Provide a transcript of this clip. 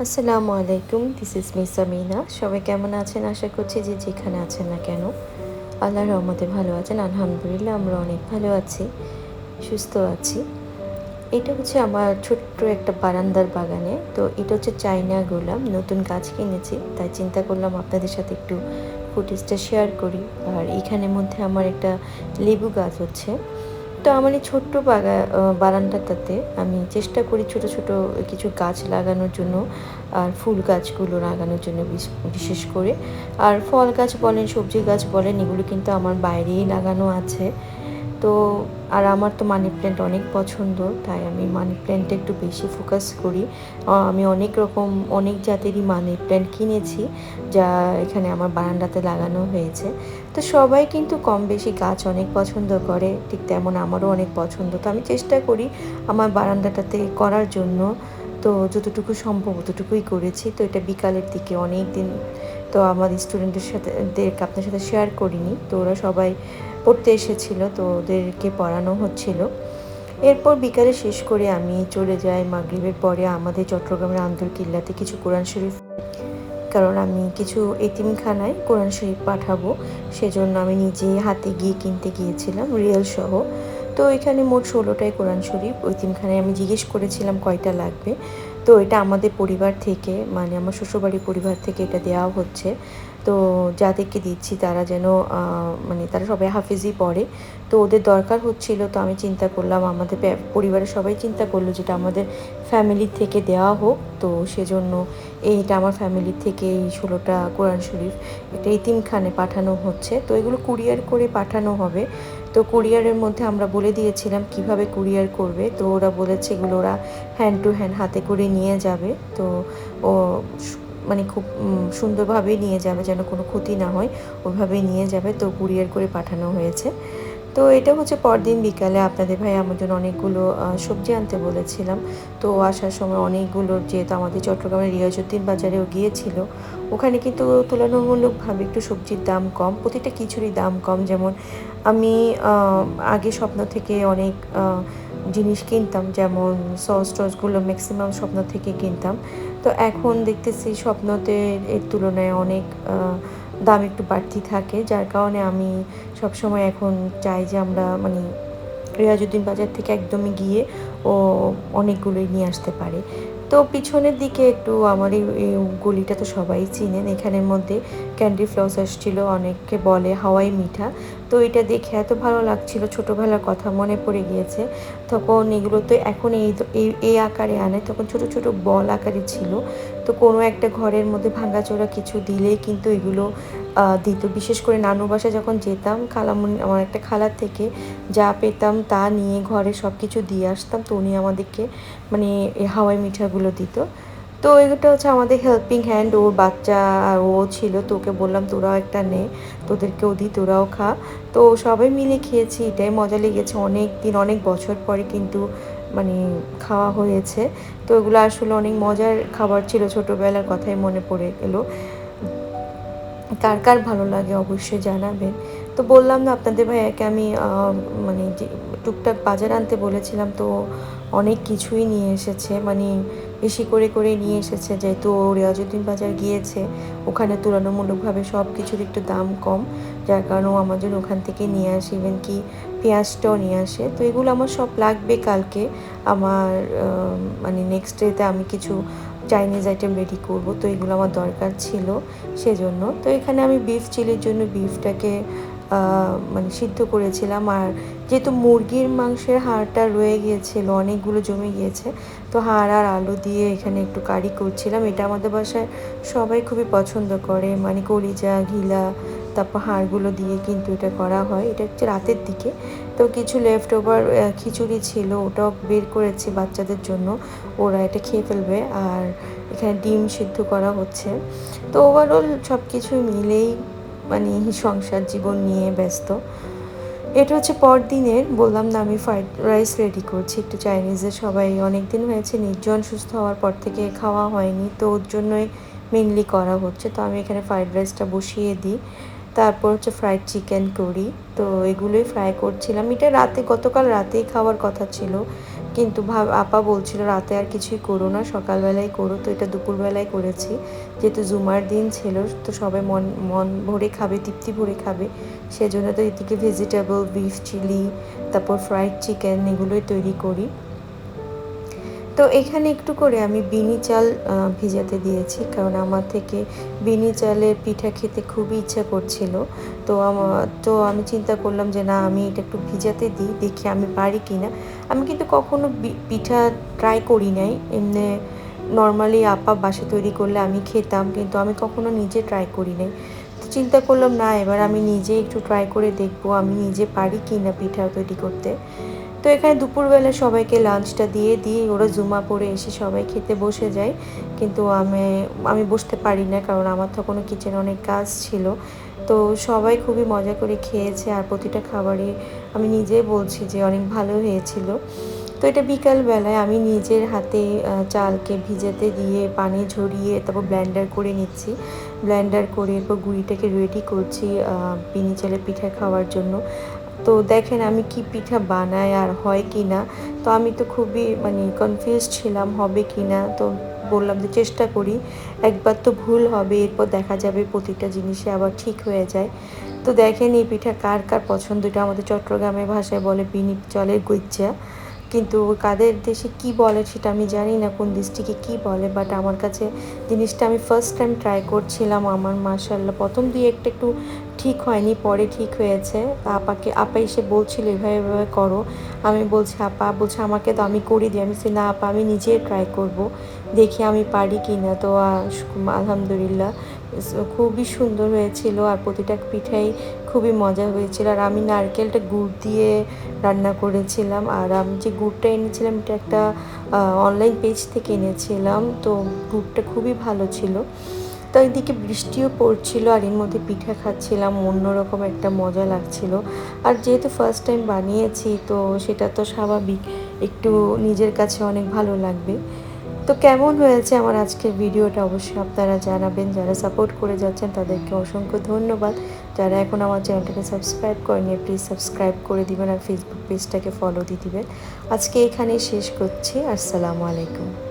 আসসালামু আলাইকুম, this is miss Amina. সবাই কেমন আছেন? আশা করছি যে যেখানে আছেন না কেন আল্লাহর রহমতে ভালো আছেন। আলহামদুলিল্লাহ আমরা অনেক ভালো আছি, সুস্থ আছি। এটা হচ্ছে আমার ছোট্ট একটা বারান্দার বাগানে। তো এটা হচ্ছে চায়না গোলাপ, নতুন গাছ কিনেছি, তাই চিন্তা করলাম আপনাদের সাথে একটু ফুটেজটা শেয়ার করি। আর এখানের মধ্যে আমার একটা লেবু গাছ হচ্ছে। তো আমার এই ছোট্ট বারান্দাটাতে আমি চেষ্টা করি ছোট ছোট কিছু গাছ লাগানোর জন্য, আর ফুল গাছগুলো লাগানোর জন্য বিশেষ করে। আর ফল গাছ বলেন, সবজি গাছ বলেন, এগুলো কিন্তু আমার বাইরেই লাগানো আছে। তো আর আমার তো মানি প্ল্যান্ট অনেক পছন্দ, তাই আমি মানি প্ল্যান্টে একটু বেশি ফোকাস করি। আমি অনেক রকম অনেক জাতেরই মানি প্ল্যান্ট কিনেছি, যা এখানে আমার বারান্দাতে লাগানো হয়েছে। তো সবাই কিন্তু কম বেশি গাছ অনেক পছন্দ করে, ঠিক তেমন আমারও অনেক পছন্দ। তো আমি চেষ্টা করি আমার বারান্দাটাতে করার জন্য। তো যতটুকু সম্ভব অতটুকুই করেছি। তো এটা বিকালের দিকে অনেক দিন, তো আমার স্টুডেন্টের সাথে আপনার সাথে শেয়ার করিনি। তো ওরা সবাই পড়তে এসেছিল, তো ওদেরকে পড়ানো হচ্ছিল। এরপর বিকালে শেষ করে আমি চলে যাই মাগরিবের পরে আমাদের চট্টগ্রামের আন্দরকিল্লাতে কিছু কোরআন শরীফ, কারণ আমি কিছু এতিমখানায় কোরআন শরীফ পাঠাবো, সেজন্য আমি নিজে হাতে গিয়ে কিনতে গিয়েছিলাম রিয়েল সহ। তো এখানে মোট 16টাই কোরআন শরীফ। এতিমখানায় আমি জিজ্ঞেস করেছিলাম কয়টা লাগবে। তো এটা আমাদের পরিবার থেকে, মানে আমার শ্বশুরবাড়ির পরিবার থেকে এটা দেওয়া হচ্ছে। তো যাদেরকে দিচ্ছি তারা যেন মানে তারা সবাই হাফিজই পড়ে, তো ওদের দরকার হচ্ছিল। তো আমি চিন্তা করলাম, আমাদের পরিবারের সবাই চিন্তা করলো যেটা আমাদের ফ্যামিলির থেকে দেওয়া হোক। তো সেজন্য এইটা আমার ফ্যামিলির থেকে এই 16টা কোরআন শরীফ একটা এতিমখানে পাঠানো হচ্ছে। তো এগুলো কুরিয়ার করে পাঠানো হবে। তো কুরিয়ারের মধ্যে আমরা বলে দিয়েছিলাম কিভাবে কুরিয়ার করবে। তো ওরা বলেছে এগুলো ওরা হ্যান্ড টু হ্যান্ড হাতে করে নিয়ে যাবে। তো ও মানে খুব সুন্দরভাবেই নিয়ে যাবে, যেন কোনো ক্ষতি না হয়, ওইভাবেই নিয়ে যাবে। তো কুরিয়ার করে পাঠানো হয়েছে। তো এটা হচ্ছে পরদিন বিকালে আপনাদের ভাই আমার জন্য অনেকগুলো সবজি আনতে বলেছিলাম। তো আসার সময় অনেকগুলো, যেহেতু আমাদের চট্টগ্রামের রিয়াজউদ্দিন বাজারেও গিয়েছিল, ওখানে কিন্তু তুলনামূলকভাবে একটু সবজির দাম কম, প্রতিটা কিছুরই দাম কম। যেমন আমি আগে স্বপ্ন থেকে অনেক জিনিস কিনতাম, যেমন সস টসগুলো ম্যাক্সিমাম স্বপ্ন থেকে কিনতাম। তো এখন দেখতেছি স্বপ্নতে এর তুলনায় অনেক দাম একটু বাড়তি থাকে, যার কারণে আমি সবসময় এখন চাই যে আমরা মানে রিয়াজউদ্দিন বাজার থেকে একদমই গিয়ে ও অনেকগুলোই নিয়ে আসতে পারে। তো পিছনের দিকে একটু আমার এই গলিটা তো সবাই চিনেন, এখানের মধ্যে ক্যান্ডি ফ্লস আসছিলো, অনেককে বলে হাওয়াই মিঠা। তো এটা দেখে এত ভালো লাগছিল, ছোটোবেলার কথা মনে পড়ে গিয়েছে। তখন এগুলো তো এখন এই আকারে আনে, তখন ছোট ছোট বল আকারে ছিল। তো কোনো একটা ঘরের মধ্যে ভাঙাচোরা কিছু দিলেই কিন্তু এগুলো দিত। বিশেষ করে নানু বাসায় যখন যেতাম, আমার একটা খালার থেকে যা পেতাম তা নিয়ে ঘরে সব কিছু দিয়ে আসতাম। তো উনি আমাদেরকে মানে এই হাওয়াই মিঠাগুলো দিত। তো এটা হচ্ছে আমাদের হেল্পিং হ্যান্ড, ওর বাচ্চা আর ও ছিল। তো ওকে বললাম তোরাও একটা নে, তোদেরকেও দিই, তোরাও খা। তো সবাই মিলে খেয়েছি, এটাই মজা লেগেছে। অনেক দিন অনেক বছর পরে কিন্তু মানে খাওয়া হয়েছে। তো এগুলো আসলে অনেক মজার খাবার ছিল, ছোটোবেলার কথাই মনে পড়ে গেলো। কার কার ভালো লাগে অবশ্যই জানাবেন। তো বললাম না আপনাদের ভাইয়াকে আমি মানে যে টুকটাক বাজার আনতে বলেছিলাম, তো অনেক কিছুই নিয়ে এসেছে, মানে বেশি করে করে নিয়ে এসেছে। যেহেতু ও রিয়াজউদ্দিন বাজার গিয়েছে, ওখানে তুলনামূলকভাবে সব কিছুর একটু দাম কম, যার কারণে ও আমার জন্য ওখান থেকে নিয়ে আসে। ইভেন কি পেঁয়াজটাও নিয়ে আসে। তো এগুলো আমার সব লাগবে কালকে। আমার মানে নেক্সট ডেতে আমি কিছু চাইনিজ আইটেম রেডি করব, তো এগুলো আমার দরকার ছিল সেজন্য। তো এখানে আমি বিফ চিলির জন্য বিফটাকে মানে সিদ্ধ করেছিলাম। আর যেহেতু মুরগির মাংসের হাড়টা রয়ে গিয়েছিল, অনেকগুলো জমে গিয়েছে, তো হাড় আর আলু দিয়ে এখানে একটু কারি করছিলাম। এটা আমাদের বাসায় সবাই খুবই পছন্দ করে, মানে কলিজা ঘিলা তারপর হাড়গুলো দিয়ে কিন্তু এটা করা হয়। এটা হচ্ছে রাতের দিকে। তো কিছু লেফট ওভার খিচুড়ি ছিল, ওটাও বের করেছি বাচ্চাদের জন্য, ওরা এটা খেয়ে ফেলবে। আর এখানে ডিম সিদ্ধ করা হচ্ছে। তো ওভারঅল সব কিছু মিলেই মানে সংসার জীবন নিয়ে ব্যস্ত। এটা হচ্ছে পরদিনের, বললাম না আমি ফ্রাইড রাইস রেডি করছি একটু চাইনিজের। সবাই অনেক দিন হয়েছে, নির্জন সুস্থ হওয়ার পর থেকে খাওয়া হয়নি, তো ওর জন্যই মেনলি করা হচ্ছে। তো আমি এখানে ফ্রাইড রাইসটা বসিয়ে দিই, তারপর হচ্ছে ফ্রাইড চিকেন করি। তো এগুলোই ফ্রাই করছিলাম। এটা গতকাল রাতেই খাওয়ার কথা ছিল, কিন্তু আপা বলছিল রাতে আর কিছুই করো না, সকালবেলায় করো। তো এটা দুপুরবেলায় করেছি, যেহেতু জুমার দিন ছিল, তো সবাই মন মন ভরে খাবে, তৃপ্তি ভরে খাবে, সেজন্য তো এদিকে ভেজিটেবল, বিফ চিলি, তারপর ফ্রাইড চিকেন এগুলোই তৈরি করি। তো এখানে একটু করে আমি বিনি চাল ভিজাতে দিয়েছি, কারণ আমার থেকে বিনি চালের পিঠা খেতে খুবই ইচ্ছা করছিল। তো আমি চিন্তা করলাম যে না, আমি এটা একটু ভিজাতে দিই, দেখি আমি পারি কি না। আমি কিন্তু কখনো পিঠা ট্রাই করি নাই, এমনি নর্মালি আপা বাসা তৈরি করলে আমি খেতাম, কিন্তু আমি কখনো নিজে ট্রাই করি নাই। তো চিন্তা করলাম না, এবার আমি নিজে একটু ট্রাই করে দেখবো আমি নিজে পারি কি না পিঠা তৈরি করতে। তো এখানে দুপুরবেলা সবাইকে লাঞ্চটা দিয়ে ওরা জুমা পড়ে এসে সবাই খেতে বসে যায়, কিন্তু আমি বসতে পারি না, কারণ আমার তখনও কিচেনে অনেক কাজ ছিল। তো সবাই খুবই মজা করে খেয়েছে, আর প্রতিটা খাবারই আমি নিজেই বলছি যে অনেক ভালো হয়েছিল। তো এটা বিকালবেলায় আমি নিজের হাতে চালকে ভিজাতে দিয়ে পানি ঝরিয়ে তারপর ব্লেন্ডার করে নিচ্ছি, ব্লেন্ডার করে এরপর গুঁড়িটাকে রেডি করছি বিনি চালের পিঠা খাওয়ার জন্য। তো দেখেন আমি কি পিঠা বানাই আর হয় কি না। তো আমি তো খুবই কনফিউজ ছিলাম হবে কি না। তো বললাম যে চেষ্টা করি, একবার তো ভুল হবে, এরপর দেখা যাবে প্রতিটা জিনিসে আবার ঠিক হয়ে যায়। তো দেখেন এই পিঠা কার কার পছন্দ, এটা আমাদের চট্টগ্রামের ভাষায় বলে বিনি চালের গুইজ্জা, কিন্তু কাদের দেশে কি বলে সেটা আমি জানি না, কোন ডিস্ট্রিক্টে কি বলে। বাট আমার কাছে জিনিসটা আমি ফার্স্ট টাইম ট্রাই করছিলাম, আমার মাশাআল্লাহ প্রথম দিয়ে একটু ঠিক হয়নি, পরে ঠিক হয়েছে। আপা এসে বলছিল এভাবে এভাবে করো, আমি বলছি আপা বলছে আমাকে তো আমি করে দিই, আমি বলছি না আপা আমি নিজে ট্রাই করব, দেখি আমি পারি কি না। তো আলহামদুলিল্লাহ খুবই সুন্দর হয়েছিল, আর প্রতিটা পিঠাই খুবই মজা হয়েছিল। আর আমি নারকেলটা গুড় দিয়ে রান্না করেছিলাম, আর আমি যে গুড়টা এনেছিলাম এটা একটা অনলাইন পেজ থেকে এনেছিলাম, তো গুড়টা খুবই ভালো ছিল। তো এদিকে বৃষ্টিও পড়ছিল, আর এর মধ্যে পিঠা খাচ্ছিলাম, অন্যরকম একটা মজা লাগছিল। আর যেহেতু ফার্স্ট টাইম বানিয়েছি, তো সেটা তো স্বাভাবিক, একটু নিজের কাছে অনেক ভালো লাগবে। তো কেমন হয়েছে আমার আজকের ভিডিওটা অবশ্যই আপনারা জানাবেন। যারা সাপোর্ট করে যাচ্ছেন তাদেরকে অসংখ্য ধন্যবাদ। যারা এখন আমার চ্যানেলটাকে সাবস্ক্রাইব করেনি প্লিজ সাবস্ক্রাইব করে দিবেন, আর ফেসবুক পেজটাকে ফলো দিয়ে দিবেন। আজকে এখানেই শেষ করছি। আসসালামু আলাইকুম।